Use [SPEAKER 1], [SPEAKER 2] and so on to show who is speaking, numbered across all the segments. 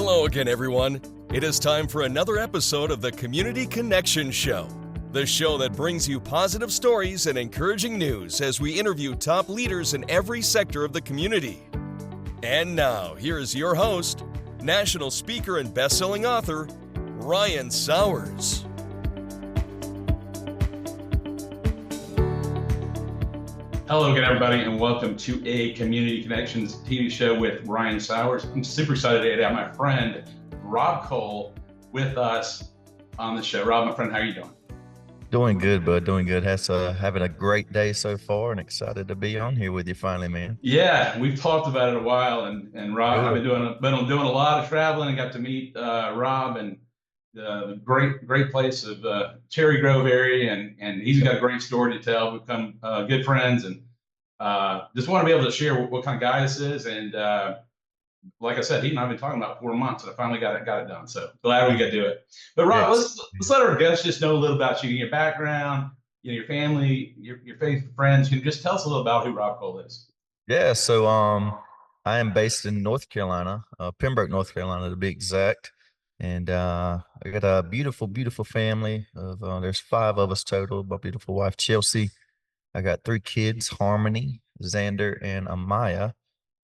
[SPEAKER 1] Hello again, everyone. It is time for another episode of the Community Connection Show, the show that brings you positive stories and encouraging news as we interview top leaders in every sector of the community. And now, here is your host, national speaker and best-selling author, Ryan Sauers.
[SPEAKER 2] Hello again, everybody, and welcome to a Community Connections TV show with Ryan Sauers. I'm super excited today to have my friend, Rob Cole, with us on the show. Rob, my friend, how are you doing?
[SPEAKER 3] Doing good, bud. Doing good. Having a great day so far and excited to be on here with you finally, man.
[SPEAKER 2] Yeah, we've talked about it a while, and Rob, I've been doing a lot of traveling and got to meet Rob and the great place of Cherry Grove area, and he's got a great story to tell. We've become good friends, and just want to be able to share what kind of guy this is. And like I said, he and I have been talking about 4 months, and I finally got it done. So glad we got to do it. But Rob, let's let our guests just know a little about you, your background, your family, your faith, friends. You can just tell us a little about who Rob Cole is.
[SPEAKER 3] Yeah. So I am based in North Carolina, Pembroke, North Carolina to be exact. And I got a beautiful, beautiful family of there's 5 of us total. My beautiful wife, Chelsey. I got 3 kids, Harmony, Xander, and Amia,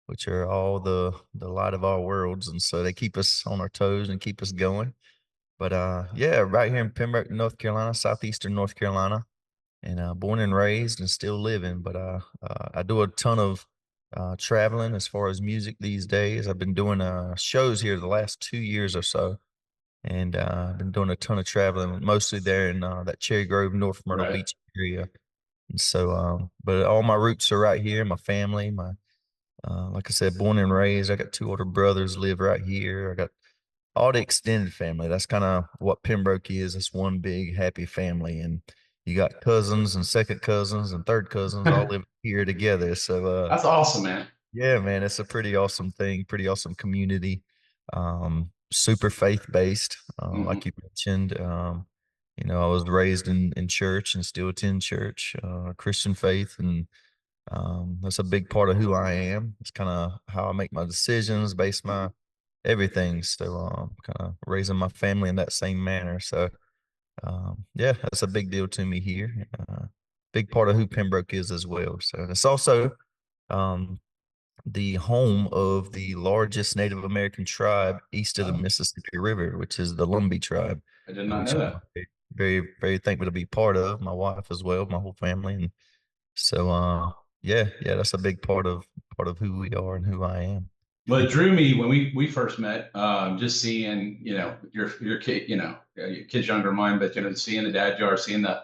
[SPEAKER 3] which are all the light of our worlds. And so they keep us on our toes and keep us going. But yeah, right here in Pembroke, North Carolina, southeastern North Carolina, and born and raised and still living. But I do a ton of traveling as far as music these days. I've been doing shows here the last 2 years or so, and I've been doing a ton of traveling, mostly there in that Cherry Grove, North Myrtle Beach area. And so, but all my roots are right here. My family, like I said, born and raised. I got 2 older brothers live right here. I got all the extended family. That's kind of what Pembroke is. It's one big happy family, and you got cousins and second cousins and third cousins all live here together. So
[SPEAKER 2] that's awesome, man.
[SPEAKER 3] Yeah, man, it's a pretty awesome thing, pretty awesome community. Super faith-based, like you mentioned. I was raised in church and still attend church, Christian faith, and that's a big part of who I am. It's kind of how I make my decisions, base my everything. So kind of raising my family in that same manner. So yeah, that's a big deal to me here. Big part of who Pembroke is as well. So it's also the home of the largest Native American tribe east of the Mississippi River, which is the Lumbee tribe.
[SPEAKER 2] I did not know that.
[SPEAKER 3] Very, very thankful to be part of, my wife as well, my whole family. And so yeah, that's a big part of who we are and who I am.
[SPEAKER 2] Well, it drew me when we first met, just seeing, your kid, your kid's younger than mine, but, seeing the dad you are, seeing the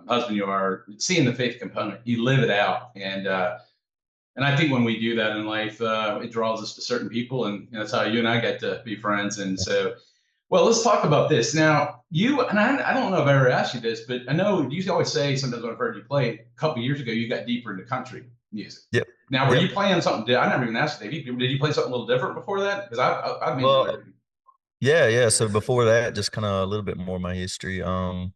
[SPEAKER 2] husband you are, seeing the faith component, you live it out. And I think when we do that in life, it draws us to certain people, and that's how you and I get to be friends. And so, well, let's talk about this. Now, I don't know if I ever asked you this, but I know you always say, sometimes when I've heard you play, a couple of years ago, you got deeper into country music.
[SPEAKER 3] Yep.
[SPEAKER 2] Now, were you playing something? I never even asked you. Did you play something a little different before that? Because I've made
[SPEAKER 3] yeah. So before that, just kind of a little bit more of my history. I've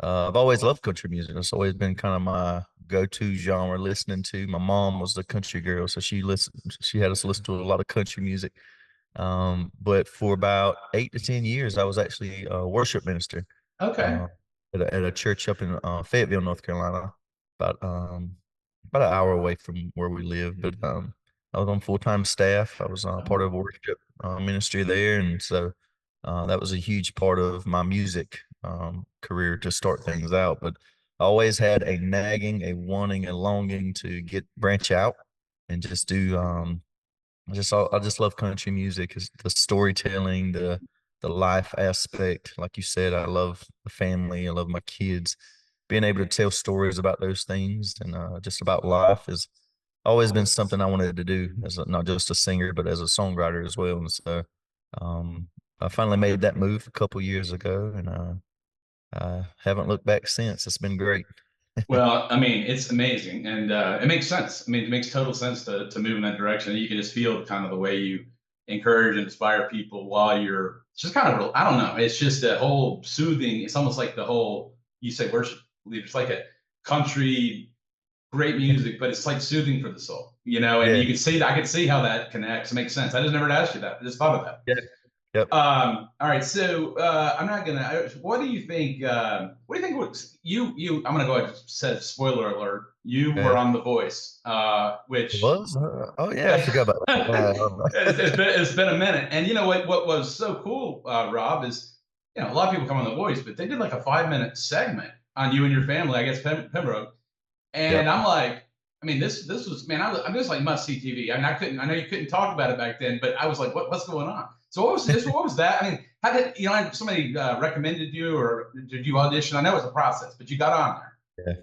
[SPEAKER 3] always loved country music. It's always been kind of my go-to genre listening to. My mom was a country girl, so she had us listen to a lot of country music. But for about 8 to 10 years, I was actually a worship minister.
[SPEAKER 2] Okay.
[SPEAKER 3] At a church up in Fayetteville, North Carolina, about an hour away from where we live. But I was on full-time staff. I was part of worship ministry there, and so that was a huge part of my music career to start things out. But I always had a nagging, a wanting, a longing to branch out and just do. I just love country music. It's the storytelling, the life aspect. Like you said, I love the family. I love my kids. Being able to tell stories about those things and just about life has always been something I wanted to do as not just a singer, but as a songwriter as well. And so I finally made that move a couple years ago, and I haven't looked back since. It's been great.
[SPEAKER 2] Well, I mean, it's amazing, and it makes sense. I mean, it makes total sense to move in that direction. You can just feel kind of the way you encourage and inspire people while you're just kind of, I don't know, it's just a whole soothing. It's almost like the whole, you say worship leader, it's like a country, great music, but it's like soothing for the soul, and you can see, I can see how that connects. It makes sense. I just never asked you that. I just thought of that.
[SPEAKER 3] Yeah. Yep.
[SPEAKER 2] All right. So I'm not gonna. What do you think? What do you think? I'm gonna go ahead and set spoiler alert. You were
[SPEAKER 3] Yeah.
[SPEAKER 2] on The Voice,
[SPEAKER 3] It
[SPEAKER 2] which
[SPEAKER 3] was? Oh yeah, I forgot about that. Wow.
[SPEAKER 2] it's been a minute. And you know what was so cool, Rob, is a lot of people come on The Voice, but they did like a 5-minute segment on you and your family. I guess Pembroke. And
[SPEAKER 3] Yep.
[SPEAKER 2] I'm like, I mean, this was, man, I'm just like must see TV. I mean, I know you couldn't talk about it back then, but I was like, what's going on? So what was this? What was that? I mean, how did somebody recommended you, or did you audition? I know it was a process, but you got on
[SPEAKER 3] Yeah.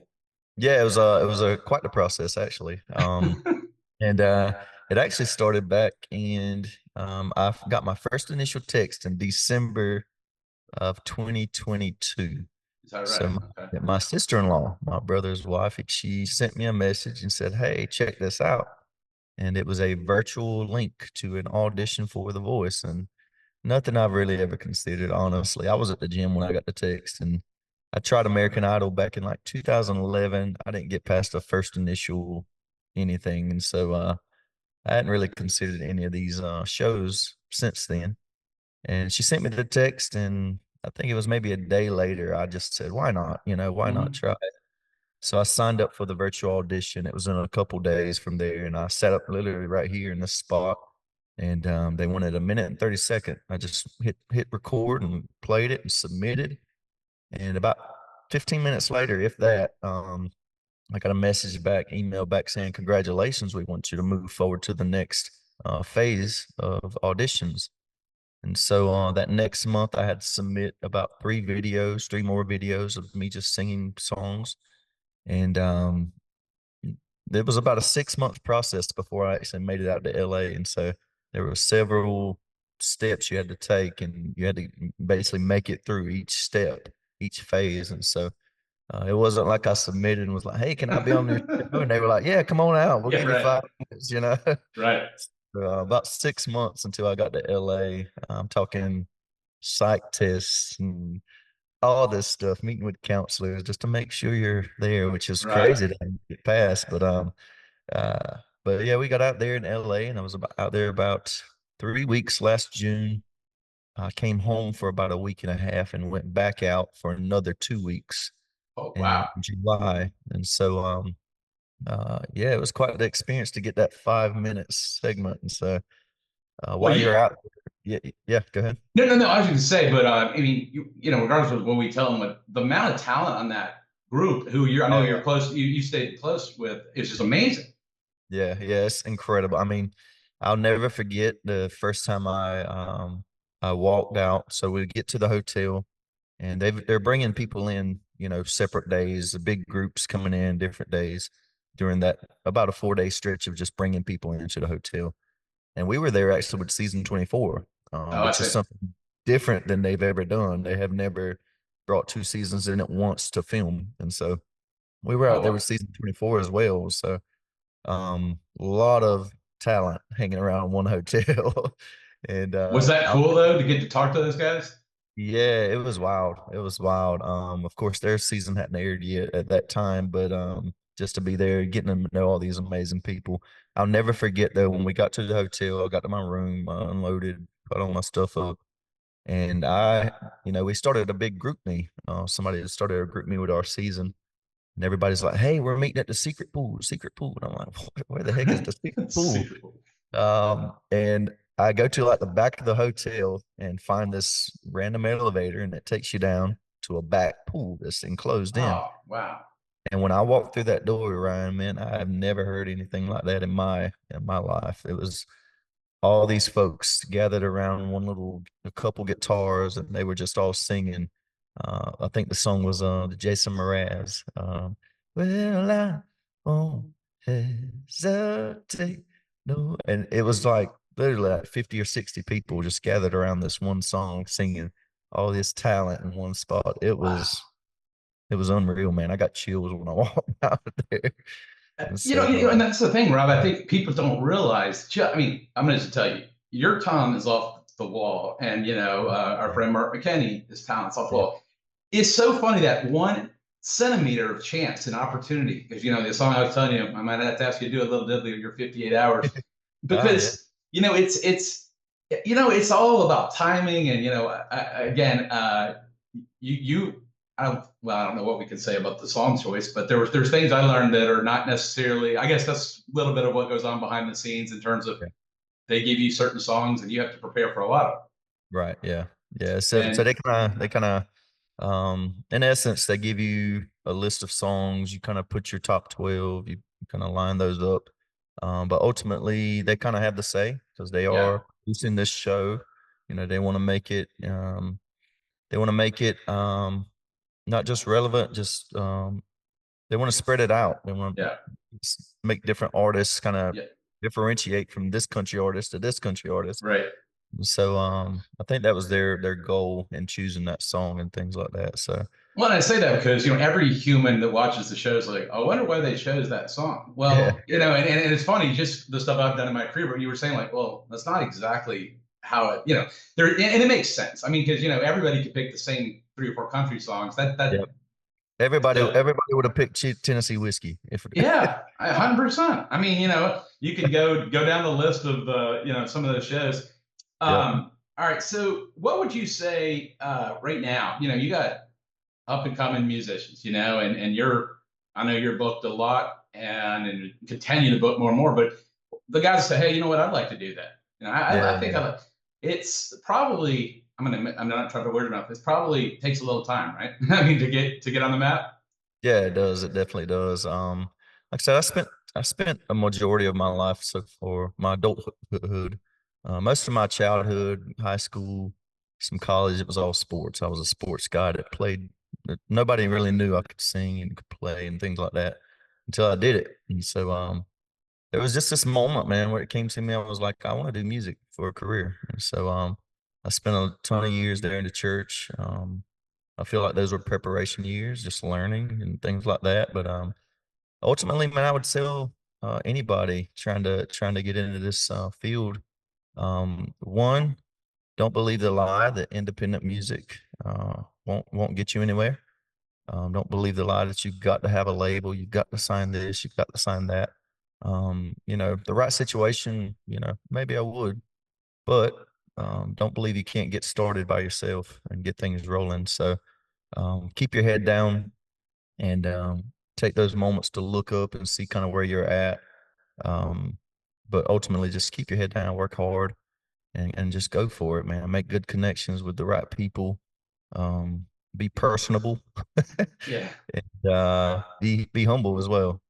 [SPEAKER 3] Yeah, it was a quite the process actually. And it actually started back in I got my first initial text in December of 2022.
[SPEAKER 2] Is that
[SPEAKER 3] So
[SPEAKER 2] right?
[SPEAKER 3] my,
[SPEAKER 2] Okay.
[SPEAKER 3] my sister-in-law, my brother's wife, she sent me a message and said, "Hey, check this out." And it was a virtual link to an audition for The Voice, and nothing I've really ever considered, honestly. I was at the gym when I got the text, and I tried American Idol back in like 2011. I didn't get past the first initial anything, and so I hadn't really considered any of these shows since then. And she sent me the text, and I think it was maybe a day later. I just said, "Why not? Why not
[SPEAKER 2] Mhm.
[SPEAKER 3] try it?" So I signed up for the virtual audition. It was in a couple days from there, and I set up literally right here in this spot. And they wanted a minute and 30 seconds. I just hit record and played it and submitted. And about 15 minutes later, if that, I got a message back, email back saying, "Congratulations, we want you to move forward to the next phase of auditions." And so that next month, I had to submit about three more videos of me just singing songs. And it was about a 6 month process before I actually made it out to LA. And so there were several steps you had to take, and you had to basically make it through each step, each phase. And so it wasn't like I submitted and was like, "Hey, can I be on your show?" And they were like, "Yeah, come on out. We'll
[SPEAKER 2] Yeah.
[SPEAKER 3] give you
[SPEAKER 2] Right.
[SPEAKER 3] 5 minutes."
[SPEAKER 2] Right.
[SPEAKER 3] About 6 months until I got to LA. I'm talking psych tests and all this stuff, meeting with counselors just to make sure you're there, which is
[SPEAKER 2] Right.
[SPEAKER 3] crazy to get past. But yeah, we got out there in LA, and I was out there about 3 weeks last June. I came home for about a week and a half and went back out for another 2 weeks
[SPEAKER 2] Oh,
[SPEAKER 3] in
[SPEAKER 2] wow.
[SPEAKER 3] July. And so yeah, it was quite the experience to get that 5 minute segment. And so
[SPEAKER 2] Well,
[SPEAKER 3] while you're out, yeah, yeah, go ahead.
[SPEAKER 2] no. I was going to say, but I mean, regardless of what we tell them, but the amount of talent on that group, I know
[SPEAKER 3] Oh
[SPEAKER 2] you're
[SPEAKER 3] yeah.
[SPEAKER 2] close, you stayed close with, is just amazing.
[SPEAKER 3] Yeah, it's incredible. I mean, I'll never forget the first time I walked out. So we get to the hotel, and they're bringing people in, separate days, the big groups coming in different days during that about a 4 day stretch of just bringing people into the hotel. And we were there actually with season 24,
[SPEAKER 2] Oh, I
[SPEAKER 3] which is
[SPEAKER 2] see.
[SPEAKER 3] something different than they've ever done. They have never brought two seasons in at once to film, and so we were
[SPEAKER 2] Oh,
[SPEAKER 3] out there
[SPEAKER 2] wow.
[SPEAKER 3] with season 24 as well. So a lot of talent hanging around one hotel. And
[SPEAKER 2] Was that cool though to get to talk to those guys?
[SPEAKER 3] yeah, it was wild. It was wild. Of course their season hadn't aired yet at that time, but just to be there, getting to know all these amazing people. I'll never forget though, when we got to the hotel, I got to my room, unloaded, put all my stuff up, and we started a big group me. Somebody had started a group me with our season. And everybody's like, "Hey, we're meeting at the secret pool, secret pool." And I'm like, "Where the heck is the secret pool?"
[SPEAKER 2] Super cool.
[SPEAKER 3] And I go to like the back of the hotel and find this random elevator, and it takes you down to a back pool that's enclosed in.
[SPEAKER 2] Oh, wow.
[SPEAKER 3] And when I walked through that door, Ryan, man, I have never heard anything like that in my life. It was all these folks gathered around a couple guitars, and they were just all singing. I think the song was the Jason Mraz. Well, I won't hesitate. No, and it was like literally like 50 or 60 people just gathered around this one song, singing all this talent in one spot. It
[SPEAKER 2] Wow.
[SPEAKER 3] was unreal, man. I got chills when I walked out there. And so
[SPEAKER 2] And that's the thing, Rob. I think people don't realize. I mean, I'm going to tell you, your talent is off the wall, and our
[SPEAKER 3] yeah,
[SPEAKER 2] friend Mark McKenney, his talent's off the
[SPEAKER 3] yeah,
[SPEAKER 2] wall. It's so funny that 1 centimeter of chance and opportunity, because the song I was telling you, I might have to ask you to do a little diddly of your 58 hours,
[SPEAKER 3] ah, yeah,
[SPEAKER 2] because it's You know, it's all about timing, and again, I don't, well, I don't know what we can say about the song choice, but there's things I learned that are not necessarily. I guess that's a little bit of what goes on behind the scenes in terms of
[SPEAKER 3] Yeah.
[SPEAKER 2] they give you certain songs and you have to prepare for a lot of them.
[SPEAKER 3] Right. Yeah. Yeah. So
[SPEAKER 2] And
[SPEAKER 3] they kind of in essence they give you a list of songs. You kind of put your top 12. You kind of line those up. But ultimately they kind of have the say because they
[SPEAKER 2] yeah,
[SPEAKER 3] are producing this show. You know, they want to make it. They want to make it not just relevant, just they want to spread it out. They want
[SPEAKER 2] yeah,
[SPEAKER 3] to make different artists kind of
[SPEAKER 2] yeah,
[SPEAKER 3] differentiate from this country artist to this country artist.
[SPEAKER 2] right.
[SPEAKER 3] So I think that was their goal in choosing that song and things like that. So
[SPEAKER 2] Well, and I say that because every human that watches the show is like, I wonder why they chose that song.
[SPEAKER 3] yeah,
[SPEAKER 2] Well, and it's funny, just the stuff I've done in my career. But you were saying like, well, that's not exactly how it, there, and it makes sense. I mean, because everybody could pick the same 3 or 4 country songs.
[SPEAKER 3] yeah.
[SPEAKER 2] So
[SPEAKER 3] Everybody would have picked Tennessee whiskey if
[SPEAKER 2] yeah, 100%. I mean, you can go down the list of some of those shows.
[SPEAKER 3] yeah.
[SPEAKER 2] All right, so what would you say right now? You got up and coming musicians, and I know you're booked a lot and continue to book more and more, but the guys say, hey, you know what, I'd like to do that. I think
[SPEAKER 3] Yeah,
[SPEAKER 2] it's probably, I'm not trying to word it out. This probably takes a little time, right? I mean, to get on the map.
[SPEAKER 3] yeah, it does. It definitely does. Like I said, I spent a majority of my life so for my adulthood, most of my childhood, high school, some college, it was all sports. I was a sports guy that played. Nobody really knew I could sing and could play and things like that until I did it. And so, there was just this moment, man, where it came to me. I was like, I want to do music for a career. And so, I spent a ton of years there in the church. I feel like those were preparation years, just learning and things like that. But ultimately, man, I would tell anybody trying to get into this field. One, don't believe the lie that independent music won't get you anywhere. Don't believe the lie that you've got to have a label, you've got to sign this, you've got to sign that. The right situation, maybe I would, but don't believe you can't get started by yourself and get things rolling. So keep your head down and take those moments to look up and see kind of where you're at. Um, but ultimately, just keep your head down, work hard, and just go for it, man. Make good connections with the right people. Um, be personable,
[SPEAKER 2] Yeah.
[SPEAKER 3] and be humble as well.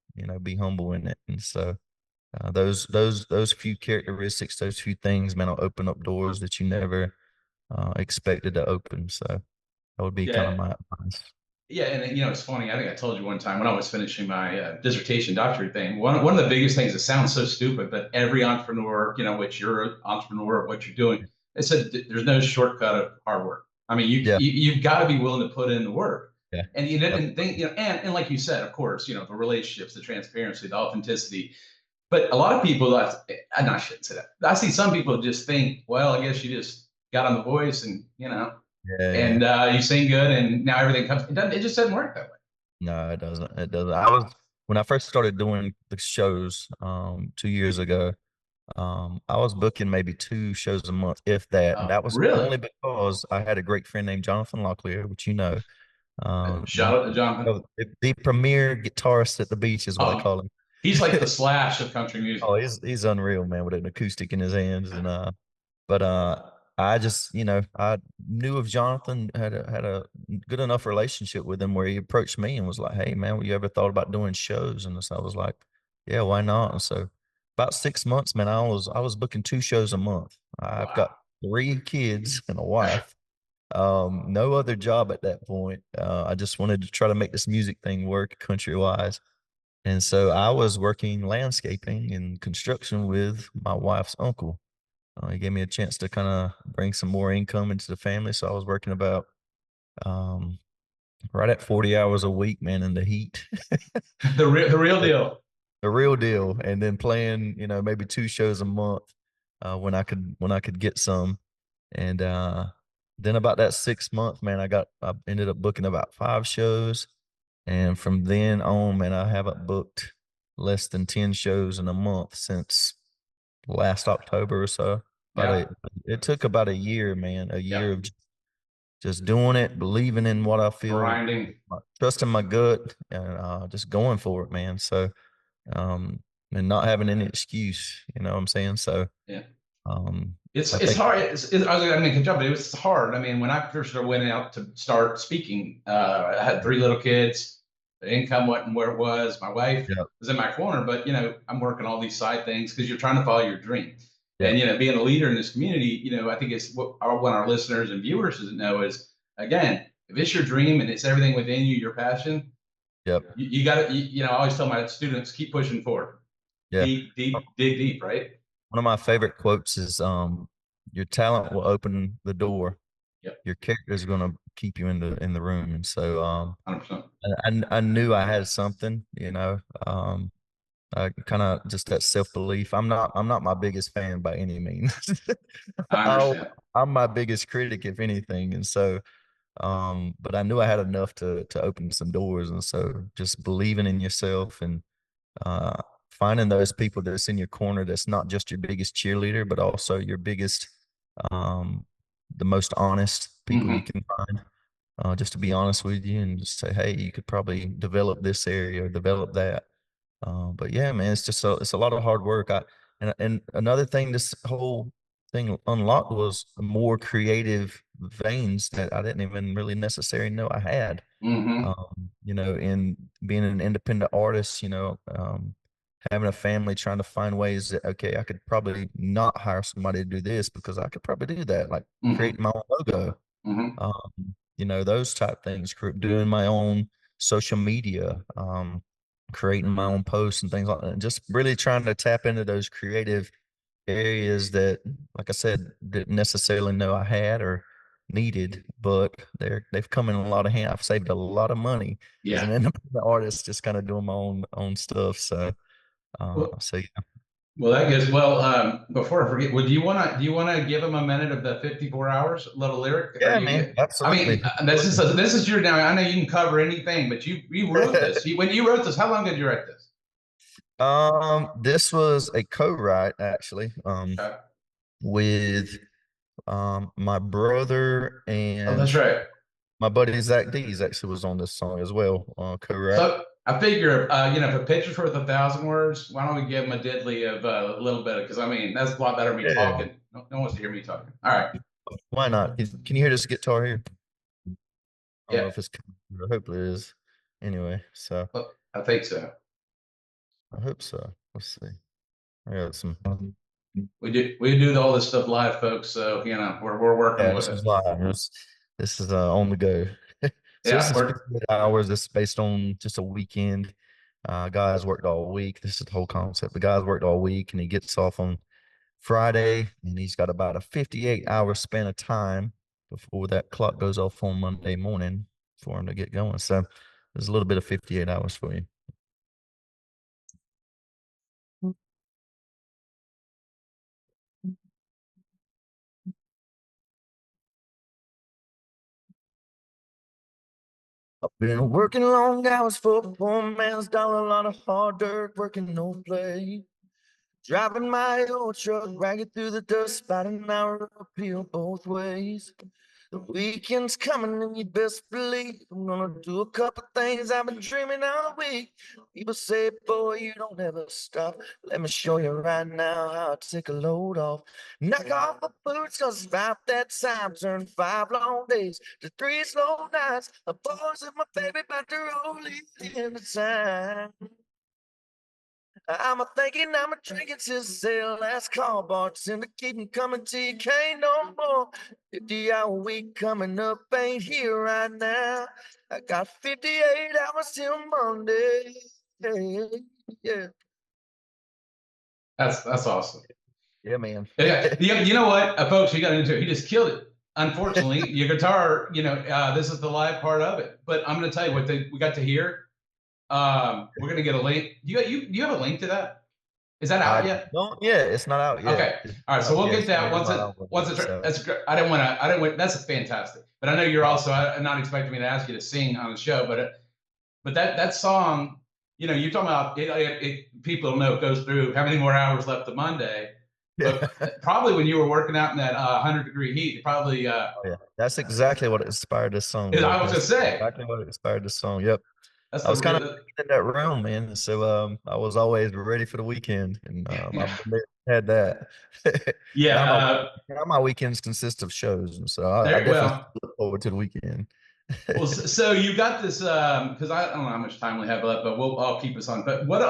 [SPEAKER 3] Be humble in it. And so those few characteristics, those few things, man, will open up doors that you never expected to open. So that would be kind of
[SPEAKER 2] Yeah.
[SPEAKER 3] my advice.
[SPEAKER 2] Yeah, and it's funny. I think I told you one time when I was finishing my dissertation doctorate thing. One of the biggest things that sounds so stupid, but every entrepreneur, which you're an entrepreneur of what you're doing, it said there's no shortcut of hard work. I mean,
[SPEAKER 3] Yeah,
[SPEAKER 2] you've got to be willing to put in the work,
[SPEAKER 3] yeah,
[SPEAKER 2] and you
[SPEAKER 3] yep,
[SPEAKER 2] didn't think, and like you said, of course, the relationships, the transparency, the authenticity. But a lot of people, I shouldn't say that. I see some people just think, well, I guess you just got on the voice and
[SPEAKER 3] yeah, yeah.
[SPEAKER 2] and you sing good, and now everything comes. It doesn't. It just doesn't work that way.
[SPEAKER 3] No, it doesn't. It doesn't. When I first started doing the shows 2 years ago. I was booking maybe 2 shows a month, if that, and
[SPEAKER 2] Oh,
[SPEAKER 3] that was
[SPEAKER 2] really?
[SPEAKER 3] only because I had a great friend named Jonathan Locklear, which
[SPEAKER 2] Shout out to Jonathan.
[SPEAKER 3] the premier guitarist at the beach is what I
[SPEAKER 2] Oh,
[SPEAKER 3] call him.
[SPEAKER 2] he's like the Slash of country music.
[SPEAKER 3] Oh, he's unreal, man, with an acoustic in his hands, and but I just I knew of Jonathan, had a good enough relationship with him where he approached me and was like, "Hey, man, you ever thought about doing shows?" And so I was like, "Yeah, why not?" And so about 6 months, man, I was booking 2 shows a month. I've got
[SPEAKER 2] Wow.
[SPEAKER 3] 3 kids and a wife. No other job at that point. I just wanted to try to make this music thing work country wise. And so I was working landscaping and construction with my wife's uncle. He gave me a chance to kind of bring some more income into the family. So I was working about um, right at 40 hours a week, man, in the heat,
[SPEAKER 2] The real deal.
[SPEAKER 3] the real deal. And then playing, maybe 2 shows a month when I could get some. And then about that 6 month, man, I ended up booking about 5 shows. And from then on, man, I haven't booked less than 10 shows in a month since last October or so.
[SPEAKER 2] Yeah.
[SPEAKER 3] It took about a year, man, a
[SPEAKER 2] Yeah.
[SPEAKER 3] year of just doing it, believing in what I feel,
[SPEAKER 2] Grinding.
[SPEAKER 3] trusting my gut, and just going for it, man. So, and not having any excuse, you know what I'm saying? So,
[SPEAKER 2] Yeah.
[SPEAKER 3] um, I
[SPEAKER 2] It's
[SPEAKER 3] think,
[SPEAKER 2] hard. I was going to make a jump, but it was hard. I mean, when I first went out to start speaking, I had 3 little kids. The income wasn't where it was. My wife
[SPEAKER 3] yeah,
[SPEAKER 2] was in my corner, but I'm working all these side things because you're trying to follow your dream.
[SPEAKER 3] yeah,
[SPEAKER 2] And being a leader in this community, I think it's what our listeners and viewers doesn't know is, again, if it's your dream and it's everything within you, your passion,
[SPEAKER 3] yep,
[SPEAKER 2] you got to. I always tell my students, keep pushing forward,
[SPEAKER 3] yeah.
[SPEAKER 2] deep, deep, dig deep, right?
[SPEAKER 3] One of my favorite quotes is, "Your talent will open the door.
[SPEAKER 2] Yep,
[SPEAKER 3] Your character is going to keep you in the room." And so,
[SPEAKER 2] 100%.
[SPEAKER 3] I knew I had something, kind of just that self-belief. I'm not my biggest fan by any means.
[SPEAKER 2] I
[SPEAKER 3] I'll,
[SPEAKER 2] understand.
[SPEAKER 3] I'm my biggest critic, if anything. And so, but I knew I had enough to open some doors. And so just believing in yourself and uh, finding those people that's in your corner that's not just your biggest cheerleader, but also your biggest, um, the most honest people you
[SPEAKER 2] Hmm.
[SPEAKER 3] can find. Just to be honest with you and just say, hey, you could probably develop this area or develop that. But yeah, man, it's a lot of hard work. And another thing this whole thing unlocked was more creative veins that I didn't even really necessarily know I had.
[SPEAKER 2] Hmm.
[SPEAKER 3] In being an independent artist, having a family, trying to find ways that, okay, I could probably not hire somebody to do this because I could probably do that, like
[SPEAKER 2] Hmm.
[SPEAKER 3] create my own logo,
[SPEAKER 2] Hmm.
[SPEAKER 3] those type things, doing my own social media, creating my own posts and things like that. Just really trying to tap into those creative areas that, like I said, didn't necessarily know I had or needed, but they've come in a lot of hands. I've saved a lot of money as
[SPEAKER 2] Yeah.
[SPEAKER 3] an independent artist, just kind of doing my own stuff. So,
[SPEAKER 2] Well,
[SPEAKER 3] yeah.
[SPEAKER 2] well, that goes well. Before I forget, well, do you want to give them a minute of the 54 hours little lyric? Or
[SPEAKER 3] Yeah,
[SPEAKER 2] you
[SPEAKER 3] man,
[SPEAKER 2] get? I
[SPEAKER 3] absolutely.
[SPEAKER 2] mean, this is your now. I know you can cover anything, but you wrote this. When you wrote this, how long did you write this?
[SPEAKER 3] This was a co-write actually,
[SPEAKER 2] Okay.
[SPEAKER 3] with my brother
[SPEAKER 2] Oh,
[SPEAKER 3] and
[SPEAKER 2] that's right.
[SPEAKER 3] my buddy Zach Dees actually was on this song as well, co-write.
[SPEAKER 2] So I figure, if a picture's worth 1,000 words, why don't we give them a diddly of a little bit? Because I mean, that's a lot better than me
[SPEAKER 3] Yeah,
[SPEAKER 2] talking. No one wants to hear me talking. All right.
[SPEAKER 3] why not? Can you hear this guitar here? I don't know
[SPEAKER 2] Yeah.
[SPEAKER 3] if it's, hopefully it is. Anyway, so
[SPEAKER 2] Well, I think so.
[SPEAKER 3] I hope so. Let's see. I got some.
[SPEAKER 2] We do all this stuff live, folks. So we're working
[SPEAKER 3] Yeah,
[SPEAKER 2] with
[SPEAKER 3] this
[SPEAKER 2] it.
[SPEAKER 3] is live. This is on the go. So this
[SPEAKER 2] Yeah,
[SPEAKER 3] is 58 hours. This is based on just a weekend. Guys worked all week. This is the whole concept. The guys worked all week, and he gets off on Friday, and he's got about a 58-hour span of time before that clock goes off on Monday morning for him to get going. So there's a little bit of 58 hours for you. I've been working long hours for a poor man's dollar, a lot of hard dirt, working no play. Driving my old truck, ragged through the dust, about an hour uphill both ways. The weekend's coming and you best believe I'm gonna do a couple things I've been dreaming all week. People say, boy, you don't ever stop. Let me show you right now how to take a load off. Knock off my boots, cause it's about that time. Turn 5 long days to 3 slow nights. The boys and my baby about to roll in the time. I'm a thinking, I'm a drinking since the last call. Bartender, keep 'em coming till you can't no more. 50-hour week coming up, ain't here right now. I got 58 hours till Monday. Yeah, yeah,
[SPEAKER 2] that's awesome.
[SPEAKER 3] yeah, man.
[SPEAKER 2] Yeah, you know what, folks, you got to into it. He just killed it. Unfortunately, your guitar, this is the live part of it. But I'm going to tell you what we got to hear. We're going to get a link. You have a link to that? Is that
[SPEAKER 3] I
[SPEAKER 2] out yet?
[SPEAKER 3] don't. Yeah, it's not out yet.
[SPEAKER 2] Okay. All right. So we'll
[SPEAKER 3] Yeah,
[SPEAKER 2] get
[SPEAKER 3] it's
[SPEAKER 2] that once
[SPEAKER 3] so.
[SPEAKER 2] that's great. I didn't want, that's fantastic. But I know you're also not expecting me to ask you to sing on the show, but that song, you're talking about people don't know it goes through how many more hours left of Monday. but probably when you were working out in that 100-degree heat, probably.
[SPEAKER 3] Oh, yeah, that's exactly what inspired this song,
[SPEAKER 2] I
[SPEAKER 3] bro.
[SPEAKER 2] was gonna
[SPEAKER 3] That's
[SPEAKER 2] say
[SPEAKER 3] exactly what inspired this song. Yep.
[SPEAKER 2] that's
[SPEAKER 3] I was kind of
[SPEAKER 2] the
[SPEAKER 3] in that realm, man. So I was always ready for the weekend, and
[SPEAKER 2] yeah.
[SPEAKER 3] I've been there, had that.
[SPEAKER 2] Yeah,
[SPEAKER 3] now my weekends consist of shows, and so I
[SPEAKER 2] there.
[SPEAKER 3] definitely
[SPEAKER 2] Well,
[SPEAKER 3] look forward to the weekend.
[SPEAKER 2] well, so you got this because I don't know how much time we have left, but I'll keep us on. But what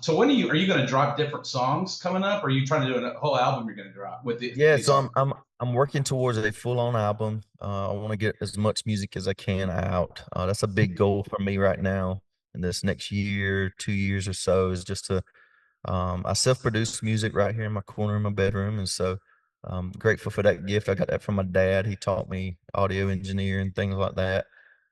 [SPEAKER 2] so when are you going to drop different songs coming up, or are you trying to do a whole album you're going to drop with
[SPEAKER 3] Yeah,
[SPEAKER 2] these
[SPEAKER 3] so
[SPEAKER 2] songs?
[SPEAKER 3] I'm working towards a full-on album. I want to get as much music as I can out. That's a big goal for me right now in this next year, 2 years or so, is just to I self-produce music right here in my corner in my bedroom, and so I'm grateful for that gift. I got that from my dad. He taught me audio engineer and things like that.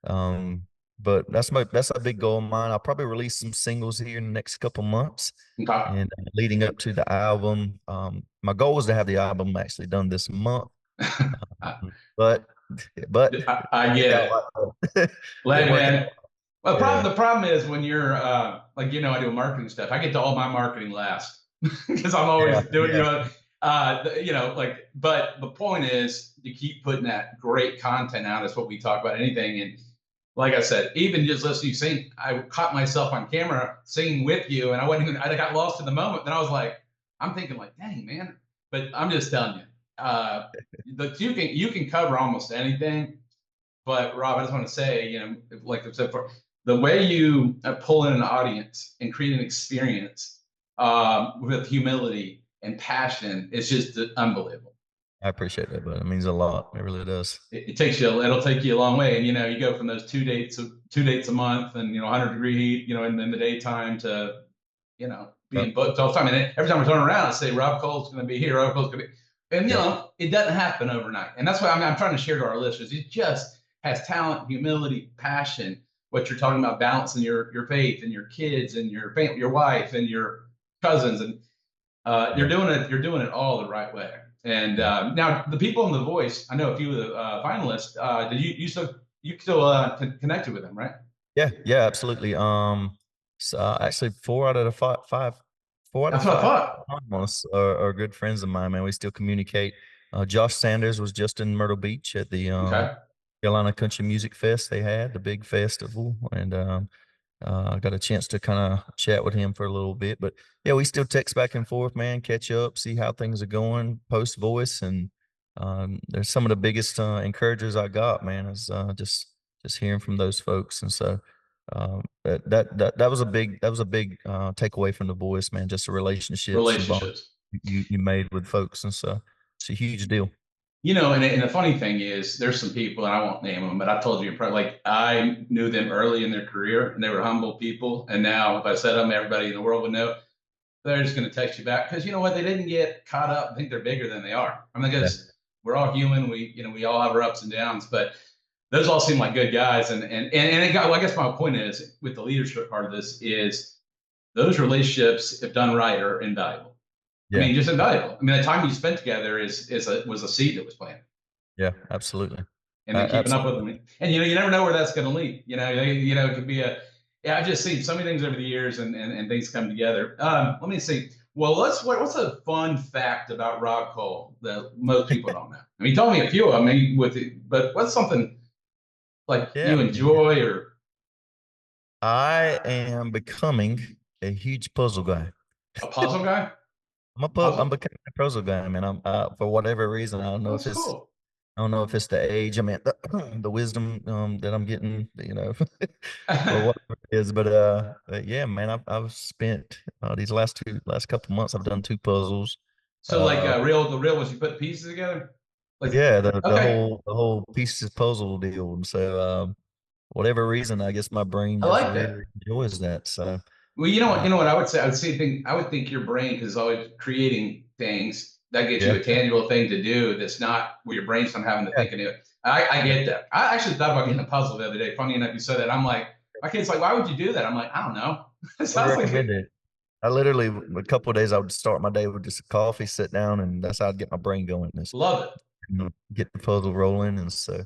[SPEAKER 3] Um, but that's a big goal of mine. I'll probably release some singles here in the next couple months,
[SPEAKER 2] Okay.
[SPEAKER 3] and leading up to the album. My goal was to have the album actually done this month,
[SPEAKER 2] I,
[SPEAKER 3] but but
[SPEAKER 2] I
[SPEAKER 3] work
[SPEAKER 2] get
[SPEAKER 3] out
[SPEAKER 2] it.
[SPEAKER 3] like that.
[SPEAKER 2] Hey,
[SPEAKER 3] Didn't work
[SPEAKER 2] man.
[SPEAKER 3] out.
[SPEAKER 2] Well,
[SPEAKER 3] Yeah,
[SPEAKER 2] the problem is when you're like I do marketing stuff. I get to all my marketing last because I'm always
[SPEAKER 3] yeah,
[SPEAKER 2] doing
[SPEAKER 3] yeah,
[SPEAKER 2] like. But the point is to keep putting that great content out. Is what we talk about anything. And like I said, even just listening to you sing, I caught myself on camera singing with you, and I got lost in the moment. Then I was like, I'm thinking like, dang man. But I'm just telling you, that you can cover almost anything. But Rob, I just want to say, like I said, for the way you pull in an audience and create an experience with humility and passion is just unbelievable.
[SPEAKER 3] I appreciate that, but it means a lot. It really does.
[SPEAKER 2] It'll take you a long way, and you go from those two dates a month, and 100-degree heat, in the daytime to
[SPEAKER 3] Yep.
[SPEAKER 2] being booked all the time. And every time I turn around, I say Rob Cole's going to be here. Rob Cole's going to be, and
[SPEAKER 3] Yep.
[SPEAKER 2] it doesn't happen overnight. And that's why I'm trying to share to our listeners. It just has talent, humility, passion. What you're talking about, balancing your faith and your kids and your family, your wife and your cousins, and you're
[SPEAKER 3] Yeah.
[SPEAKER 2] doing it all the right way. And
[SPEAKER 3] Yeah.
[SPEAKER 2] now the people in The Voice, I know a few of the finalists. Did you still connected with them, right?
[SPEAKER 3] Yeah. Yeah. Absolutely. So actually, 4 out of
[SPEAKER 2] That's what I
[SPEAKER 3] 5
[SPEAKER 2] thought.
[SPEAKER 3] almost are good friends of mine. Man, we still communicate. Josh Sanders was just in Myrtle Beach at the
[SPEAKER 2] Okay.
[SPEAKER 3] Carolina Country Music Fest. They had the big festival, and got a chance to kind of chat with him for a little bit. But yeah, we still text back and forth, man, catch up, see how things are going, post voice. And there's some of the biggest encouragers I got, man, is just hearing from those folks. And so that was a big takeaway from the voice, man, just the relationships, the bond
[SPEAKER 2] Relationships.
[SPEAKER 3] you made with folks. And so it's a huge deal.
[SPEAKER 2] And the funny thing is, there's some people, and I won't name them, but I told you, like I knew them early in their career, and they were humble people. And now, if I said them, everybody in the world would know. They're just going to text you back because you know what? They didn't get caught up and think they're bigger than they are. I mean,
[SPEAKER 3] Yeah,
[SPEAKER 2] because we're all human. We all have our ups and downs, but those all seem like good guys. And it got. Well, I guess my point is with the leadership part of this is those relationships, if done right, are invaluable. I
[SPEAKER 3] yeah,
[SPEAKER 2] mean, just invaluable. I mean, the time you spent together was a seed that was planted,
[SPEAKER 3] yeah, absolutely.
[SPEAKER 2] and then keeping up with
[SPEAKER 3] Absolutely.
[SPEAKER 2] them. And you never know where that's going to lead. It could be a. Yeah, I've just seen so many things over the years, and things come together. Let me see. Well, what's a fun fact about Rob Cole that most people don't know? I mean, he told me a few of them, maybe but what's something like
[SPEAKER 3] Yeah,
[SPEAKER 2] you
[SPEAKER 3] man.
[SPEAKER 2] enjoy or
[SPEAKER 3] I am becoming a huge puzzle guy.
[SPEAKER 2] a puzzle guy?
[SPEAKER 3] I'm
[SPEAKER 2] Puzzle.
[SPEAKER 3] becoming a puzzle guy, man. I'm for whatever reason,
[SPEAKER 2] That's cool.
[SPEAKER 3] I don't know if it's the age, I mean, the wisdom that I'm getting, or whatever it is. But yeah, man, I've spent these last couple months, I've done 2 puzzles.
[SPEAKER 2] So like
[SPEAKER 3] Uh,
[SPEAKER 2] the real ones you put pieces together? Like
[SPEAKER 3] yeah,
[SPEAKER 2] okay,
[SPEAKER 3] the whole pieces puzzle deal. And so whatever reason, I guess my brain
[SPEAKER 2] I
[SPEAKER 3] just
[SPEAKER 2] like
[SPEAKER 3] really
[SPEAKER 2] that.
[SPEAKER 3] enjoys that. So
[SPEAKER 2] Well,
[SPEAKER 3] uh,
[SPEAKER 2] you know what I would say. I would think your brain is always creating things that gets you
[SPEAKER 3] yeah,
[SPEAKER 2] a tangible thing to do. That's not where your brain's not having to
[SPEAKER 3] yeah,
[SPEAKER 2] think of it. I get that. I actually thought about getting a puzzle the other day. Funny enough, you said that. I'm like, my kid's like, why would you do that? I'm like, I don't know. It
[SPEAKER 3] I would
[SPEAKER 2] sounds like
[SPEAKER 3] recommend it. I literally, a couple of days, I would start my day with just a coffee, sit down, and that's how I'd get my brain going. Is
[SPEAKER 2] love it.
[SPEAKER 3] get the puzzle rolling, and so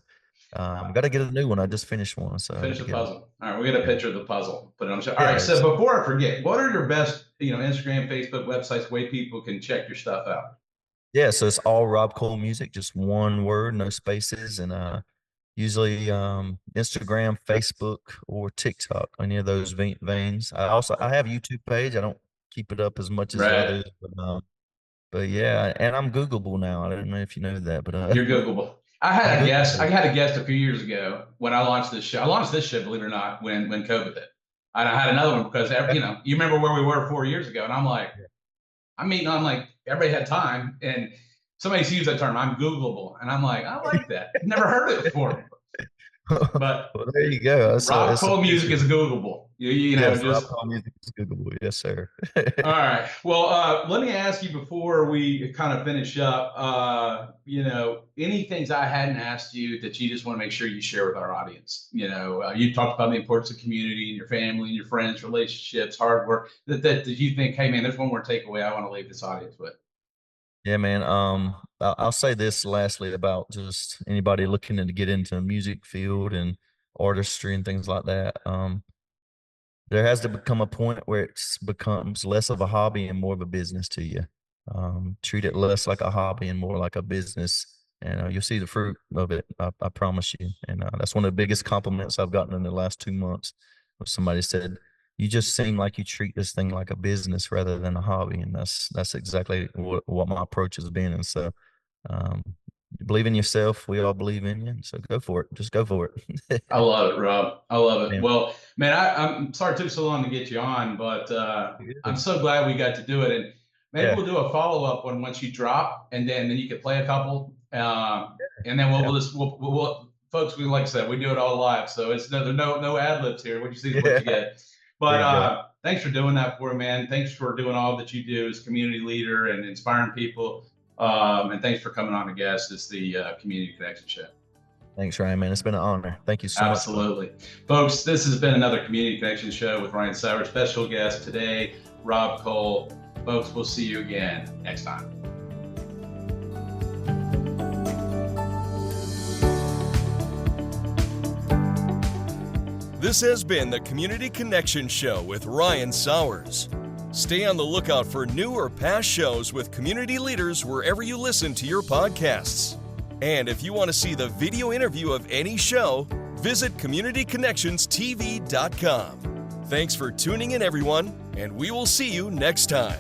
[SPEAKER 3] got to get a new one. I just finished one, so I got
[SPEAKER 2] Finish
[SPEAKER 3] to
[SPEAKER 2] the
[SPEAKER 3] get it.
[SPEAKER 2] puzzle. All right, we get a
[SPEAKER 3] Yeah,
[SPEAKER 2] picture of the puzzle. Put it on the show. All right.
[SPEAKER 3] yeah,
[SPEAKER 2] So before I forget, what are your best, Instagram, Facebook websites, way people can check your stuff out?
[SPEAKER 3] Yeah, so it's all Rob Cole Music, just one word, no spaces, and usually Instagram, Facebook, or TikTok, any of those veins. I have YouTube page. I don't keep it up as much as
[SPEAKER 2] Right.
[SPEAKER 3] others, but yeah, and I'm Googleable now. I don't know if you know that, but
[SPEAKER 2] You're Googleable.
[SPEAKER 3] I'm
[SPEAKER 2] I
[SPEAKER 3] Googleable.
[SPEAKER 2] had a guest a few years ago when I launched this show. I launched this show, believe it or not, when COVID hit. And I had another one because you remember where we were 4 years ago, and I'm like, I'm like, everybody had time, and somebody's used that term. I'm Googleable, and I'm like, I like that. Never heard it before. But
[SPEAKER 3] Well, there you go.
[SPEAKER 2] Rob Cole Music is Googleable.
[SPEAKER 3] Yes, Rob
[SPEAKER 2] Just
[SPEAKER 3] Cole Music is Googleable. Yes, sir.
[SPEAKER 2] all right. Well, let me ask you before we kind of finish up. Any things I hadn't asked you that you just want to make sure you share with our audience? You talked about the importance of community and your family and your friends, relationships, hard work. That you think, hey man, there's one more takeaway I want to leave this audience with.
[SPEAKER 3] Yeah, man. I'll say this lastly about just anybody looking to get into the music field and artistry and things like that. There has to become a point where it becomes less of a hobby and more of a business to you. Treat it less like a hobby and more like a business, and you'll see the fruit of it. I promise you. And that's one of the biggest compliments I've gotten in the last 2 months. Somebody said, "You just seem like you treat this thing like a business rather than a hobby," and that's exactly what my approach has been. And so, um, believe in yourself. We all believe in you. So go for it. Just go for it.
[SPEAKER 2] I love it, Rob. I love it.
[SPEAKER 3] Yeah.
[SPEAKER 2] Well, man, I'm sorry it took so long to get you on, but I'm so glad we got to do it. And maybe we'll do a follow up one once you drop, and then you can play a couple, and then we'll folks. Like I said, we do it all live, so it's no ad libs here. What you see is what you get. But thanks for doing that for me, man. Thanks for doing all that you do as community leader and inspiring people. And thanks for coming on to guest. It's the Community Connection Show.
[SPEAKER 3] Thanks, Ryan, man. It's been an honor. Thank you so much.
[SPEAKER 2] Absolutely. Folks, this has been another Community Connection Show with Ryan Sauers. Special guest today, Rob Cole. Folks, we'll see you again next time.
[SPEAKER 1] This has been the Community Connection Show with Ryan Sauers. Stay on the lookout for new or past shows with community leaders wherever you listen to your podcasts. And if you want to see the video interview of any show, visit communityconnectionstv.com. Thanks for tuning in, everyone, and we will see you next time.